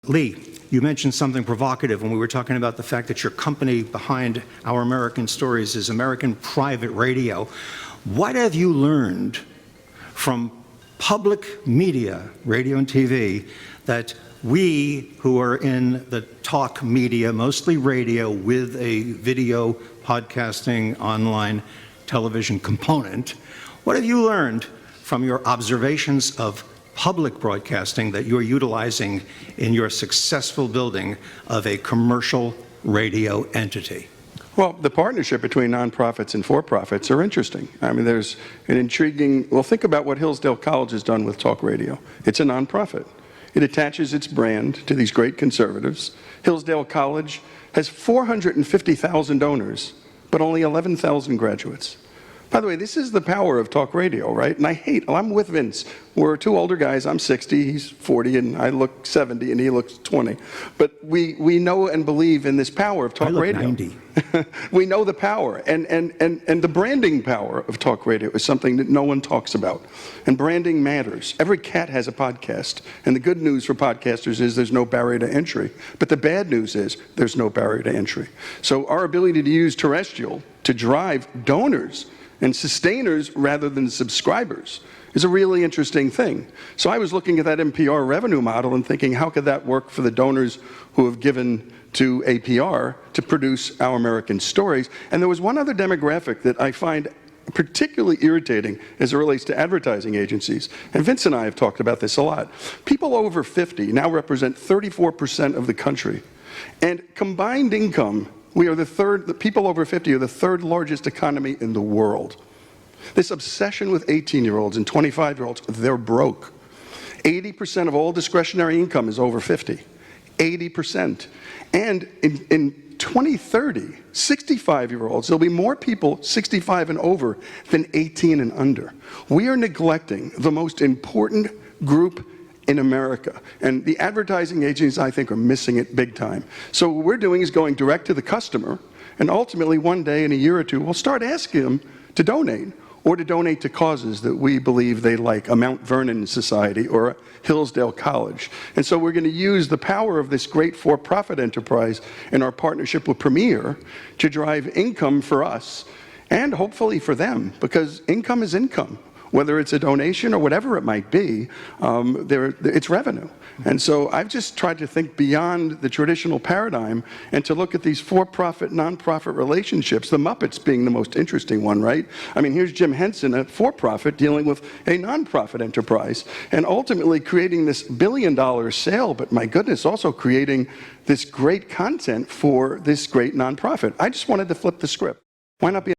Lee, you mentioned something provocative when we were talking about the fact that your company behind Our American Stories is American Private Radio. What have you learned from public media, radio and TV, that we who are in the talk media, mostly radio with a video podcasting online television component, what have you learned from your observations of public broadcasting that you're utilizing in your successful building of a commercial radio entity? Well, the partnership between nonprofits and for-profits are interesting. I mean, there's an intriguing, well, think about what Hillsdale College has done with talk radio. It's a nonprofit. It attaches its brand to these great conservatives. Hillsdale College has 450,000 donors, but only 11,000 graduates. By the way, this is the power of talk radio, right? And I'm with Vince. We're two older guys. I'm 60, he's 40, and I look 70, and he looks 20. But we know and believe in this power of talk radio. I look 90. We know the power, and the branding power of talk radio is something that no one talks about. And branding matters. Every cat has a podcast, and the good news for podcasters is there's no barrier to entry. But the bad news is there's no barrier to entry. So our ability to use terrestrial to drive donors and sustainers rather than subscribers is a really interesting thing. So I was looking at that NPR revenue model and thinking, how could that work for the donors who have given to APR to produce Our American Stories? And there was one other demographic that I find particularly irritating as it relates to advertising agencies. And Vince and I have talked about this a lot. People over 50 now represent 34% of the country. And combined income, the people over 50 are the third largest economy in the world. This obsession with 18-year-olds and 25-year-olds, they're broke. 80% of all discretionary income is over 50. 80%. And in 2030, 65-year-olds, there'll be more people 65 and over than 18 and under. We are neglecting the most important group in America. And the advertising agencies, I think, are missing it big time. So what we're doing is going direct to the customer, and ultimately one day in a year or two, we'll start asking them to donate, or to donate to causes that we believe they like, a Mount Vernon Society or a Hillsdale College. And so we're going to use the power of this great for-profit enterprise in our partnership with Premier to drive income for us, and hopefully for them, because income is income. Whether it's a donation or whatever it might be, it's revenue. And so I've just tried to think beyond the traditional paradigm and to look at these for-profit, non-profit relationships, the Muppets being the most interesting one, right? I mean, here's Jim Henson, a for-profit, dealing with a non-profit enterprise, and ultimately creating this billion-dollar sale, but my goodness, also creating this great content for this great non-profit. I just wanted to flip the script. Why not be